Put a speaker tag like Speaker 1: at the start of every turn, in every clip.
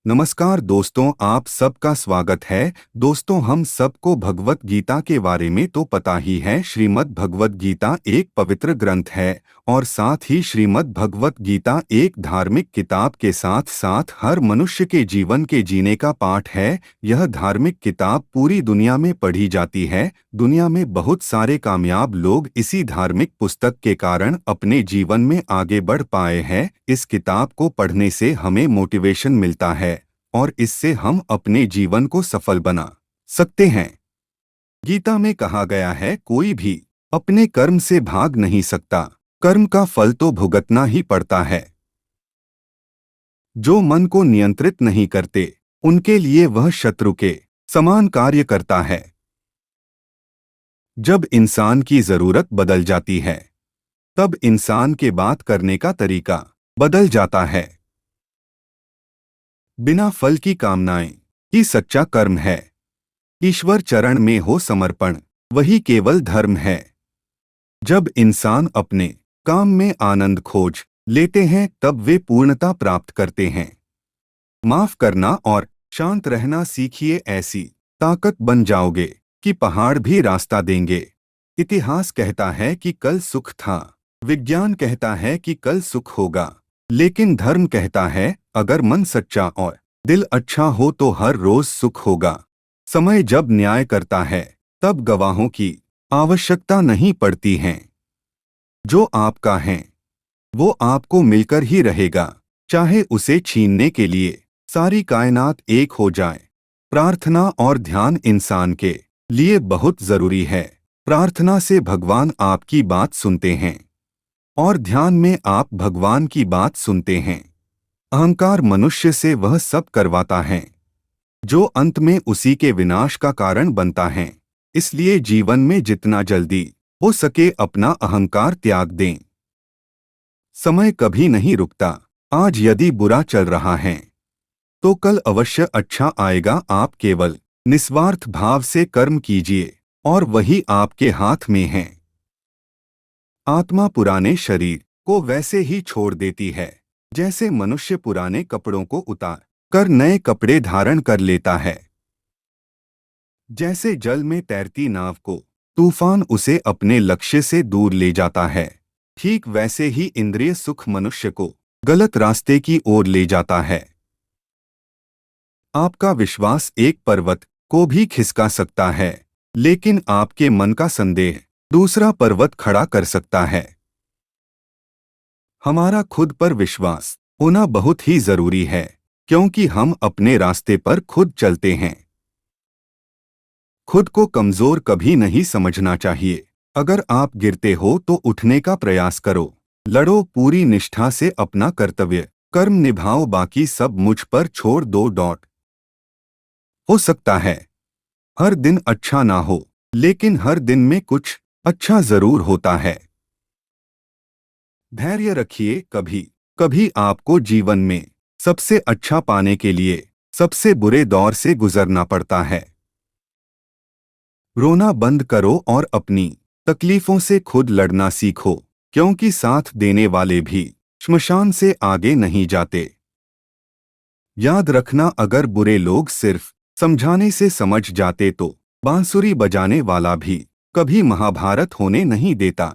Speaker 1: नमस्कार दोस्तों, आप सबका स्वागत है। दोस्तों, हम सबको भगवत गीता के बारे में तो पता ही है। श्रीमद् भगवत गीता एक पवित्र ग्रंथ है और साथ ही श्रीमद् भगवत गीता एक धार्मिक किताब के साथ साथ हर मनुष्य के जीवन के जीने का पाठ है। यह धार्मिक किताब पूरी दुनिया में पढ़ी जाती है। दुनिया में बहुत सारे कामयाब लोग इसी धार्मिक पुस्तक के कारण अपने जीवन में आगे बढ़ पाए हैं। इस किताब को पढ़ने से हमें मोटिवेशन मिलता है और इससे हम अपने जीवन को सफल बना सकते हैं। गीता में कहा गया है, कोई भी अपने कर्म से भाग नहीं सकता, कर्म का फल तो भुगतना ही पड़ता है। जो मन को नियंत्रित नहीं करते, उनके लिए वह शत्रु के समान कार्य करता है। जब इंसान की जरूरत बदल जाती है, तब इंसान के बात करने का तरीका बदल जाता है। बिना फल की कामनाएं ही सच्चा कर्म है। ईश्वर चरण में हो समर्पण, वही केवल धर्म है। जब इंसान अपने काम में आनंद खोज लेते हैं, तब वे पूर्णता प्राप्त करते हैं। माफ करना और शांत रहना सीखिए, ऐसी ताकत बन जाओगे कि पहाड़ भी रास्ता देंगे। इतिहास कहता है कि कल सुख था, विज्ञान कहता है कि कल सुख होगा, लेकिन धर्म कहता है अगर मन सच्चा और दिल अच्छा हो तो हर रोज सुख होगा। समय जब न्याय करता है, तब गवाहों की आवश्यकता नहीं पड़ती है। जो आपका है वो आपको मिलकर ही रहेगा, चाहे उसे छीनने के लिए सारी कायनात एक हो जाए। प्रार्थना और ध्यान इंसान के लिए बहुत जरूरी है। प्रार्थना से भगवान आपकी बात सुनते हैं और ध्यान में आप भगवान की बात सुनते हैं। अहंकार मनुष्य से वह सब करवाता है जो अंत में उसी के विनाश का कारण बनता है। इसलिए जीवन में जितना जल्दी हो सके अपना अहंकार त्याग दें। समय कभी नहीं रुकता। आज यदि बुरा चल रहा है तो कल अवश्य अच्छा आएगा। आप केवल निस्वार्थ भाव से कर्म कीजिए और वही आपके हाथ में है। आत्मा पुराने शरीर को वैसे ही छोड़ देती है जैसे मनुष्य पुराने कपड़ों को उतार कर नए कपड़े धारण कर लेता है। जैसे जल में तैरती नाव को तूफान उसे अपने लक्ष्य से दूर ले जाता है, ठीक वैसे ही इंद्रिय सुख मनुष्य को गलत रास्ते की ओर ले जाता है। आपका विश्वास एक पर्वत को भी खिसका सकता है, लेकिन आपके मन का संदेह दूसरा पर्वत खड़ा कर सकता है। हमारा खुद पर विश्वास होना बहुत ही जरूरी है, क्योंकि हम अपने रास्ते पर खुद चलते हैं। खुद को कमजोर कभी नहीं समझना चाहिए। अगर आप गिरते हो तो उठने का प्रयास करो। लड़ो पूरी निष्ठा से अपना कर्तव्य, कर्म निभाओ, बाकी सब मुझ पर छोड़ दो। हो सकता है हर दिन अच्छा ना हो, लेकिन हर दिन में कुछ अच्छा जरूर होता है। धैर्य रखिए, कभी कभी आपको जीवन में सबसे अच्छा पाने के लिए सबसे बुरे दौर से गुजरना पड़ता है। रोना बंद करो और अपनी तकलीफों से खुद लड़ना सीखो, क्योंकि साथ देने वाले भी श्मशान से आगे नहीं जाते। याद रखना, अगर बुरे लोग सिर्फ समझाने से समझ जाते तो बांसुरी बजाने वाला भी कभी महाभारत होने नहीं देता।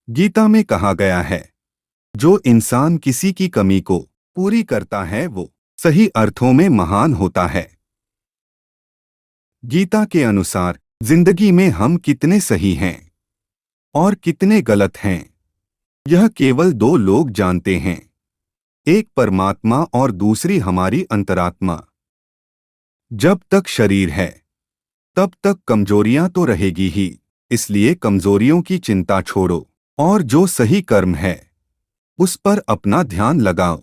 Speaker 1: गीता में कहा गया है, जो इंसान किसी की कमी को पूरी करता है वो सही अर्थों में महान होता है। गीता के अनुसार जिंदगी में हम कितने सही हैं और कितने गलत हैं, यह केवल दो लोग जानते हैं, एक परमात्मा और दूसरी हमारी अंतरात्मा। जब तक शरीर है तब तक कमजोरियां तो रहेगी ही, इसलिए कमजोरियों की चिंता छोड़ो और जो सही कर्म है उस पर अपना ध्यान लगाओ।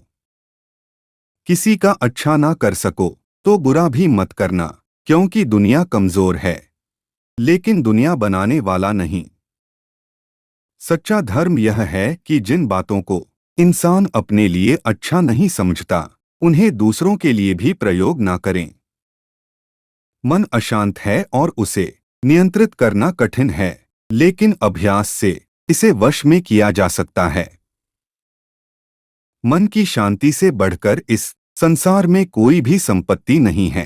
Speaker 1: किसी का अच्छा ना कर सको तो बुरा भी मत करना, क्योंकि दुनिया कमजोर है, लेकिन दुनिया बनाने वाला नहीं। सच्चा धर्म यह है कि जिन बातों को इंसान अपने लिए अच्छा नहीं समझता, उन्हें दूसरों के लिए भी प्रयोग ना करें। मन अशांत है और उसे नियंत्रित करना कठिन है, लेकिन अभ्यास से इसे वश में किया जा सकता है। मन की शांति से बढ़कर इस संसार में कोई भी संपत्ति नहीं है।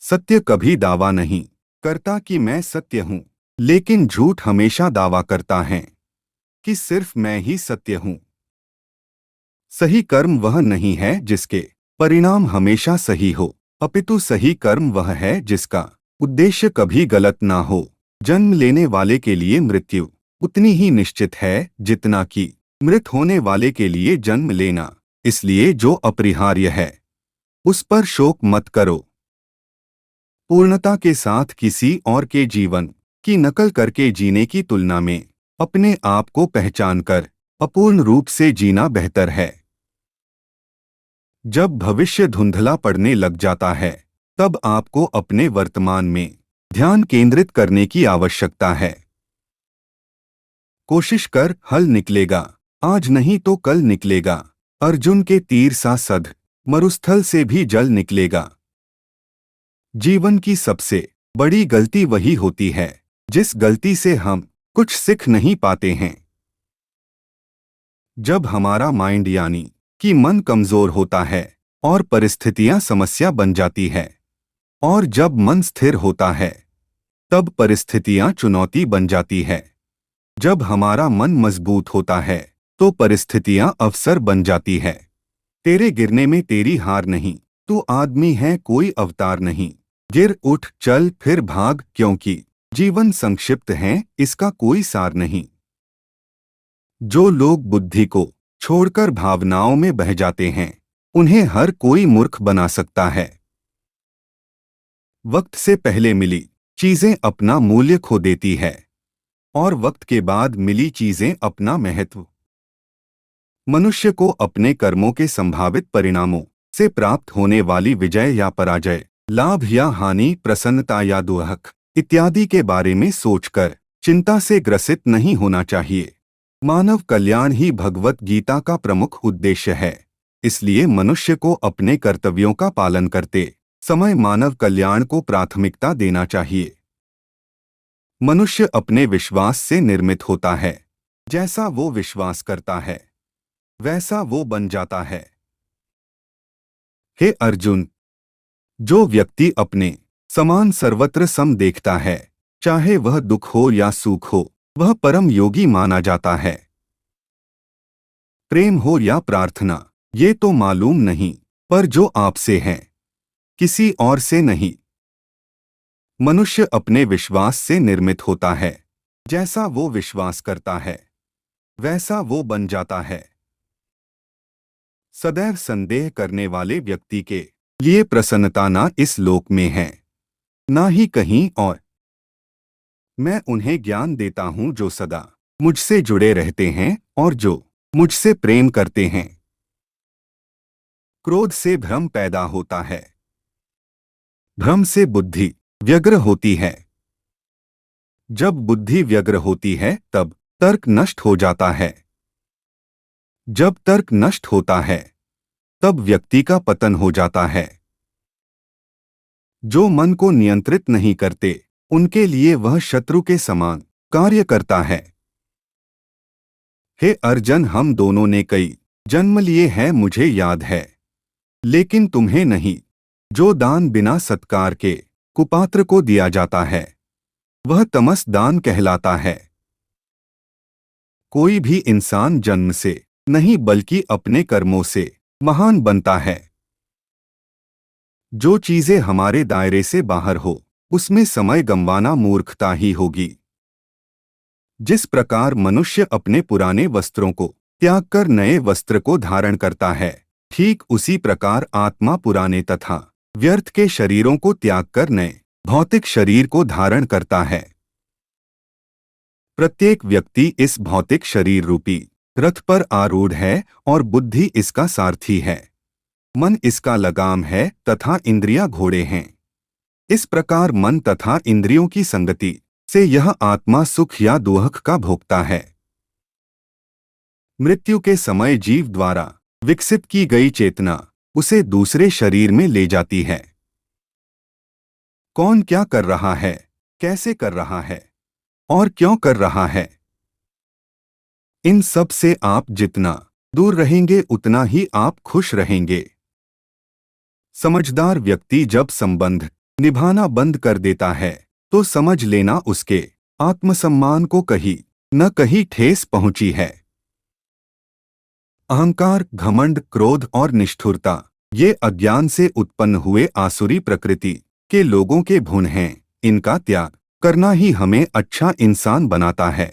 Speaker 1: सत्य कभी दावा नहीं करता कि मैं सत्य हूं, लेकिन झूठ हमेशा दावा करता है कि सिर्फ मैं ही सत्य हूं। सही कर्म वह नहीं है जिसके परिणाम हमेशा सही हो, अपितु सही कर्म वह है जिसका उद्देश्य कभी गलत ना हो। जन्म लेने वाले के लिए मृत्यु उतनी ही निश्चित है जितना कि मृत होने वाले के लिए जन्म लेना। इसलिए जो अपरिहार्य है उस पर शोक मत करो। पूर्णता के साथ किसी और के जीवन की नकल करके जीने की तुलना में अपने आप को पहचानकर अपूर्ण रूप से जीना बेहतर है। जब भविष्य धुंधला पड़ने लग जाता है तब आपको अपने वर्तमान में ध्यान केंद्रित करने की आवश्यकता है। कोशिश कर, हल निकलेगा, आज नहीं तो कल निकलेगा। अर्जुन के तीर सा सध मरुस्थल से भी जल निकलेगा। जीवन की सबसे बड़ी गलती वही होती है जिस गलती से हम कुछ सीख नहीं पाते हैं। जब हमारा माइंड यानी कि मन कमजोर होता है और परिस्थितियां समस्या बन जाती है, और जब मन स्थिर होता है तब परिस्थितियां चुनौती बन जाती है। जब हमारा मन मजबूत होता है तो परिस्थितियां अवसर बन जाती है। तेरे गिरने में तेरी हार नहीं, तू आदमी है कोई अवतार नहीं। गिर उठ चल फिर भाग, क्योंकि जीवन संक्षिप्त है, इसका कोई सार नहीं। जो लोग बुद्धि को छोड़कर भावनाओं में बह जाते हैं उन्हें हर कोई मूर्ख बना सकता है। वक्त से पहले मिली चीजें अपना मूल्य खो देती है और वक्त के बाद मिली चीजें अपना महत्व। मनुष्य को अपने कर्मों के संभावित परिणामों से प्राप्त होने वाली विजय या पराजय, लाभ या हानि, प्रसन्नता या दुख इत्यादि के बारे में सोचकर चिंता से ग्रसित नहीं होना चाहिए। मानव कल्याण ही भगवत गीता का प्रमुख उद्देश्य है। इसलिए मनुष्य को अपने कर्तव्यों का पालन करते समय मानव कल्याण को प्राथमिकता देना चाहिए। मनुष्य अपने विश्वास से निर्मित होता है। जैसा वो विश्वास करता है वैसा वो बन जाता है। हे अर्जुन, जो व्यक्ति अपने समान सर्वत्र सम देखता है, चाहे वह दुख हो या सुख हो, वह परम योगी माना जाता है। प्रेम हो या प्रार्थना ये तो मालूम नहीं, पर जो आपसे है किसी और से नहीं। मनुष्य अपने विश्वास से निर्मित होता है। जैसा वो विश्वास करता है वैसा वो बन जाता है। सदैव संदेह करने वाले व्यक्ति के लिए प्रसन्नता ना इस लोक में है ना ही कहीं और। मैं उन्हें ज्ञान देता हूं जो सदा मुझसे जुड़े रहते हैं और जो मुझसे प्रेम करते हैं। क्रोध से भ्रम पैदा होता है, भ्रम से बुद्धि व्यग्र होती है। जब बुद्धि व्यग्र होती है तब तर्क नष्ट हो जाता है। जब तर्क नष्ट होता है तब व्यक्ति का पतन हो जाता है। जो मन को नियंत्रित नहीं करते उनके लिए वह शत्रु के समान कार्य करता है। हे अर्जुन, हम दोनों ने कई जन्म लिए हैं मुझे याद है, लेकिन तुम्हें नहीं। जो दान बिना सत्कार के कुपात्र को दिया जाता है वह तमस दान कहलाता है। कोई भी इंसान जन्म से नहीं बल्कि अपने कर्मों से महान बनता है। जो चीजें हमारे दायरे से बाहर हो उसमें समय गंवाना मूर्खता ही होगी। जिस प्रकार मनुष्य अपने पुराने वस्त्रों को त्याग कर नए वस्त्र को धारण करता है, ठीक उसी प्रकार आत्मा पुराने तथा व्यर्थ के शरीरों को त्याग कर नए भौतिक शरीर को धारण करता है। प्रत्येक व्यक्ति इस भौतिक शरीर रूपी रथ पर आरूढ़ है और बुद्धि इसका सारथी है। मन इसका लगाम है तथा इंद्रियां घोड़े हैं। इस प्रकार मन तथा इंद्रियों की संगति से यह आत्मा सुख या दुख का भोगता है। मृत्यु के समय जीव द्वारा विकसित की गई चेतना उसे दूसरे शरीर में ले जाती है। कौन क्या कर रहा है, कैसे कर रहा है और क्यों कर रहा है, इन सब से आप जितना दूर रहेंगे उतना ही आप खुश रहेंगे। समझदार व्यक्ति जब संबंध निभाना बंद कर देता है तो समझ लेना उसके आत्मसम्मान को कहीं न कहीं ठेस पहुंची है। अहंकार, घमंड, क्रोध और निष्ठुरता ये अज्ञान से उत्पन्न हुए आसुरी प्रकृति के लोगों के गुण हैं। इनका त्याग करना ही हमें अच्छा इंसान बनाता है।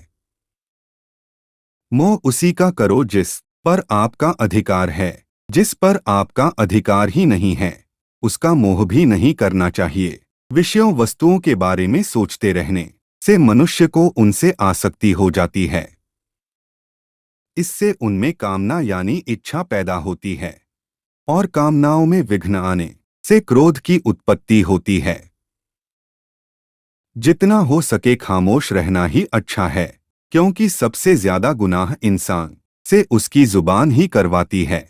Speaker 1: मोह उसी का करो जिस पर आपका अधिकार है। जिस पर आपका अधिकार ही नहीं है उसका मोह भी नहीं करना चाहिए। विषयों वस्तुओं के बारे में सोचते रहने से मनुष्य को उनसे आसक्ति हो जाती है। इससे उनमें कामना यानी इच्छा पैदा होती है और कामनाओं में विघ्न आने से क्रोध की उत्पत्ति होती है। जितना हो सके खामोश रहना ही अच्छा है, क्योंकि सबसे ज्यादा गुनाह इंसान से उसकी जुबान ही करवाती है।